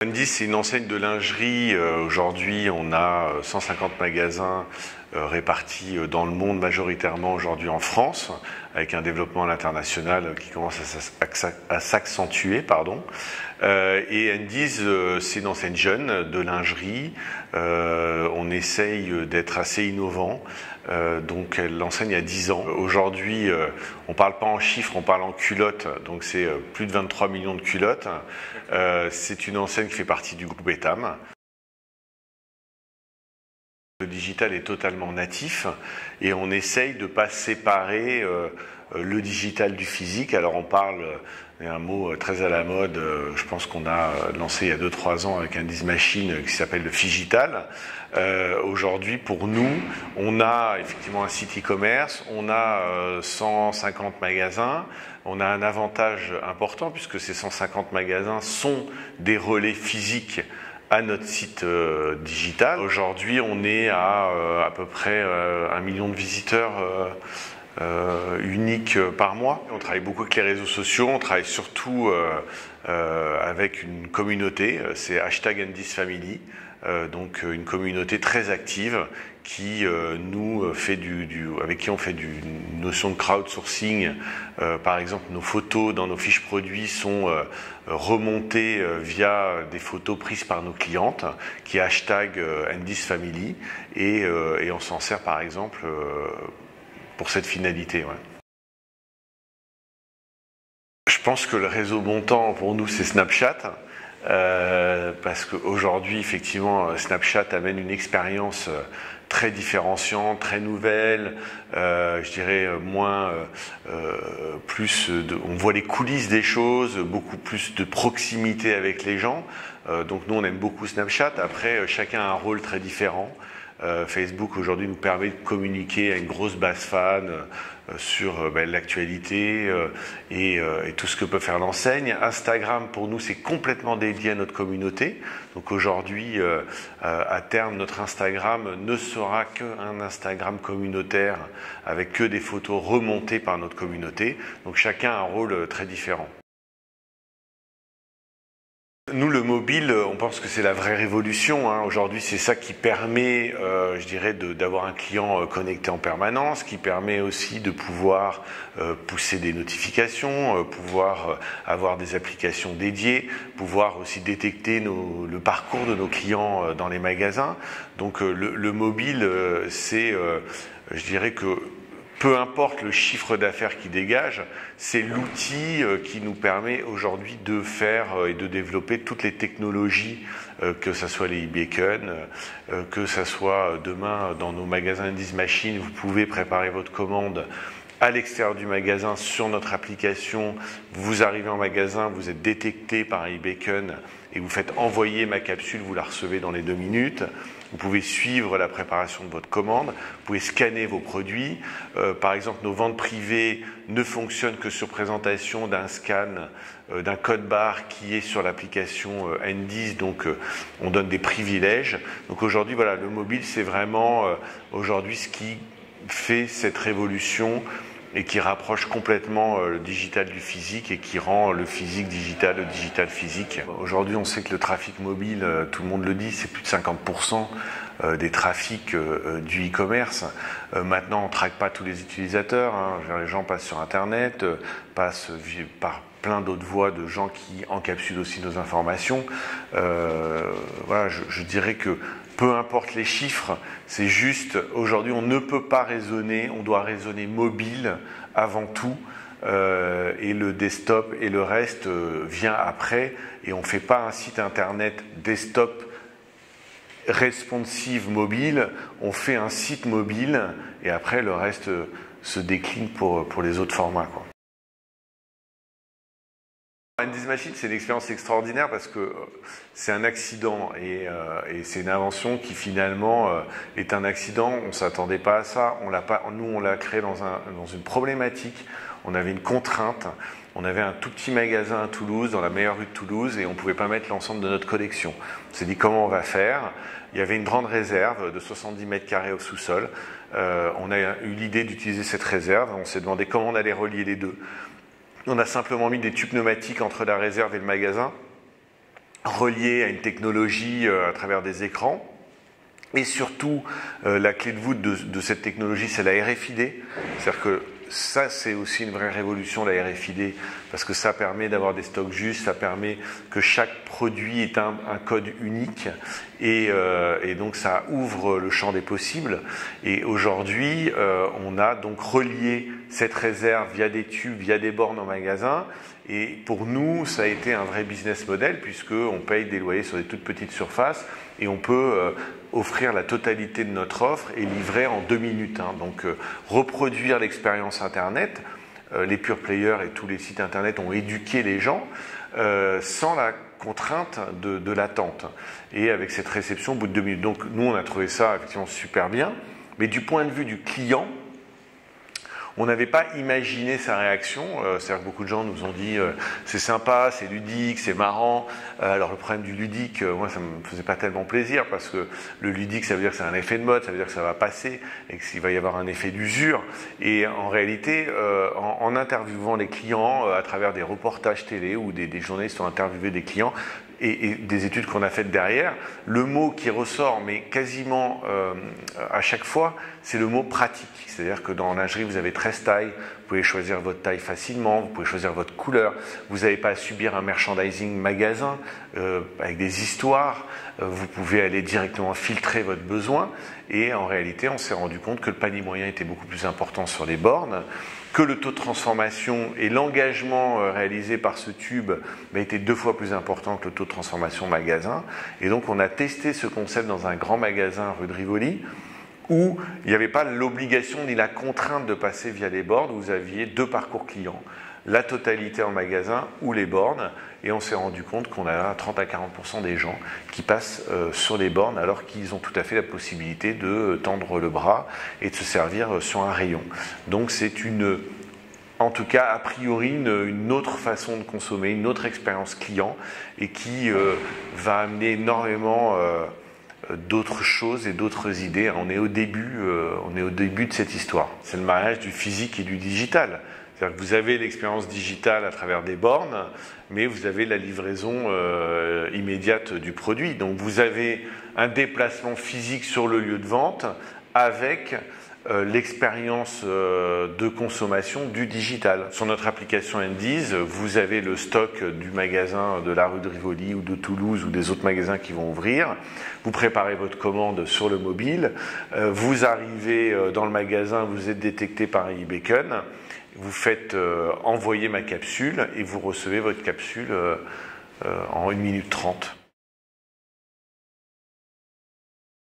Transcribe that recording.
N10, c'est une enseigne de lingerie. Aujourd'hui, on a 150 magasins répartis dans le monde, majoritairement aujourd'hui en France, avec un développement à l'international qui commence à s'accentuer. Et N10, c'est une enseigne jeune de lingerie. On essaye d'être assez innovant. Donc elle l'enseigne il y a 10 ans. Aujourd'hui, on ne parle pas en chiffres, on parle en culottes. Donc c'est plus de 23 millions de culottes. C'est une enseigne qui fait partie du groupe Etam. Le digital est totalement natif et on essaye de ne pas séparer le digital du physique. Alors on parle, il y a un mot très à la mode, je pense qu'on a lancé il y a 2-3 ans avec un N10 Machine qui s'appelle le Figital. Aujourd'hui, pour nous, on a effectivement un site e-commerce, on a 150 magasins. On a un avantage important puisque ces 150 magasins sont des relais physiques à notre site digital. Aujourd'hui, on est à peu près 1 million de visiteurs uniques par mois. On travaille beaucoup avec les réseaux sociaux, on travaille surtout avec une communauté, c'est #N10Family, donc une communauté très active qui avec qui on fait une notion de crowdsourcing. Par exemple, nos photos dans nos fiches produits sont remontées via des photos prises par nos clientes, qui est #N10Family, et on s'en sert par exemple pour cette finalité. Ouais. Je pense que le réseau bon temps pour nous c'est Snapchat. Parce qu'aujourd'hui, effectivement, Snapchat amène une expérience très différenciante, très nouvelle, je dirais on voit les coulisses des choses, beaucoup plus de proximité avec les gens. Donc nous, on aime beaucoup Snapchat. Après, chacun a un rôle très différent. Facebook aujourd'hui nous permet de communiquer à une grosse base fan sur l'actualité et tout ce que peut faire l'enseigne. Instagram pour nous c'est complètement dédié à notre communauté. Donc aujourd'hui à terme notre Instagram ne sera qu'un Instagram communautaire avec que des photos remontées par notre communauté. Donc chacun a un rôle très différent. Nous, le mobile, on pense que c'est la vraie révolution. Aujourd'hui, c'est ça qui permet, je dirais, d'avoir un client connecté en permanence, qui permet aussi de pouvoir pousser des notifications, pouvoir avoir des applications dédiées, pouvoir aussi détecter le parcours de nos clients dans les magasins. Donc, le mobile, c'est, je dirais que peu importe le chiffre d'affaires qu'il dégage, c'est l'outil qui nous permet aujourd'hui de faire et de développer toutes les technologies, que ce soit les e-beacons, que ce soit demain dans nos magasins N10 Machine, vous pouvez préparer votre commande à l'extérieur du magasin sur notre application. Vous arrivez en magasin, vous êtes détecté par un e-beacon et vous faites envoyer ma capsule, vous la recevez dans les 2 minutes. Vous pouvez suivre la préparation de votre commande, vous pouvez scanner vos produits. Par exemple, nos ventes privées ne fonctionnent que sur présentation d'un scan, d'un code barre qui est sur l'application N10, donc on donne des privilèges. Donc aujourd'hui, voilà, le mobile, c'est vraiment aujourd'hui ce qui fait cette révolution et qui rapproche complètement le digital du physique et qui rend le physique digital, le digital physique. Aujourd'hui, on sait que le trafic mobile, tout le monde le dit, c'est plus de 50% des trafics du e-commerce. Maintenant, on ne traque pas tous les utilisateurs. Les gens passent sur Internet, passent par plein d'autres voies de gens qui encapsulent aussi nos informations. Voilà, je dirais que peu importe les chiffres, c'est juste, aujourd'hui, on ne peut pas raisonner, on doit raisonner mobile avant tout, et le desktop et le reste vient après, et on ne fait pas un site internet desktop responsive mobile, on fait un site mobile, et après le reste se décline pour les autres formats, quoi. N10 Machine, c'est une expérience extraordinaire parce que c'est un accident et c'est une invention qui finalement est un accident. On ne s'attendait pas à ça. Nous, on l'a créé dans une problématique. On avait une contrainte. On avait un tout petit magasin à Toulouse, dans la meilleure rue de Toulouse, et on ne pouvait pas mettre l'ensemble de notre collection. On s'est dit comment on va faire. Il y avait une grande réserve de 70 mètres carrés au sous-sol. On a eu l'idée d'utiliser cette réserve. On s'est demandé comment on allait relier les deux. On a simplement mis des tubes pneumatiques entre la réserve et le magasin. relié à une technologie à travers des écrans. Et surtout, la clé de voûte de cette technologie, c'est la RFID. C'est-à-dire que ça, c'est aussi une vraie révolution, la RFID, parce que ça permet d'avoir des stocks justes, ça permet que chaque produit ait un code unique, et donc ça ouvre le champ des possibles. Et aujourd'hui, on a donc relié cette réserve via des tubes, via des bornes en magasin. Et pour nous, ça a été un vrai business model, puisqu'on paye des loyers sur des toutes petites surfaces, et on peut offrir la totalité de notre offre et livrer en 2 minutes. Donc reproduire l'expérience Internet, les pure players et tous les sites Internet ont éduqué les gens sans la contrainte de l'attente. Et avec cette réception au bout de 2 minutes. Donc nous, on a trouvé ça effectivement super bien, mais du point de vue du client, on n'avait pas imaginé sa réaction. C'est-à-dire que beaucoup de gens nous ont dit c'est sympa, c'est ludique, c'est marrant. Alors le problème du ludique, moi ça me faisait pas tellement plaisir, parce que le ludique, ça veut dire que c'est un effet de mode, ça veut dire que ça va passer et qu'il va y avoir un effet d'usure. Et en réalité, en interviewant les clients à travers des reportages télé où des journalistes ont interviewé des clients, et des études qu'on a faites derrière, le mot qui ressort, mais quasiment à chaque fois, c'est le mot pratique. C'est-à-dire que dans lingerie, vous avez 13 tailles, vous pouvez choisir votre taille facilement, vous pouvez choisir votre couleur, vous n'avez pas à subir un merchandising magasin avec des histoires, vous pouvez aller directement filtrer votre besoin, et en réalité, on s'est rendu compte que le panier moyen était beaucoup plus important sur les bornes, que le taux de transformation et l'engagement réalisé par ce tube était 2 fois plus important que le taux de transformation magasin. Et donc on a testé ce concept dans un grand magasin rue de Rivoli, où il n'y avait pas l'obligation ni la contrainte de passer via les bornes. Vous aviez 2 parcours clients, la totalité en magasin ou les bornes, et on s'est rendu compte qu'on a 30 à 40% des gens qui passent sur les bornes, alors qu'ils ont tout à fait la possibilité de tendre le bras et de se servir sur un rayon. Donc c'est en tout cas a priori une autre façon de consommer, une autre expérience client, et qui va amener énormément d'autres choses et d'autres idées. On est au début de cette histoire. C'est le mariage du physique et du digital. C'est-à-dire que vous avez l'expérience digitale à travers des bornes, mais vous avez la livraison immédiate du produit. Donc vous avez un déplacement physique sur le lieu de vente avec l'expérience de consommation du digital. Sur notre application Endiz, vous avez le stock du magasin de la rue de Rivoli ou de Toulouse ou des autres magasins qui vont ouvrir. Vous préparez votre commande sur le mobile, vous arrivez dans le magasin, vous êtes détecté par e-beacon, vous faites envoyer ma capsule et vous recevez votre capsule en 1 minute 30.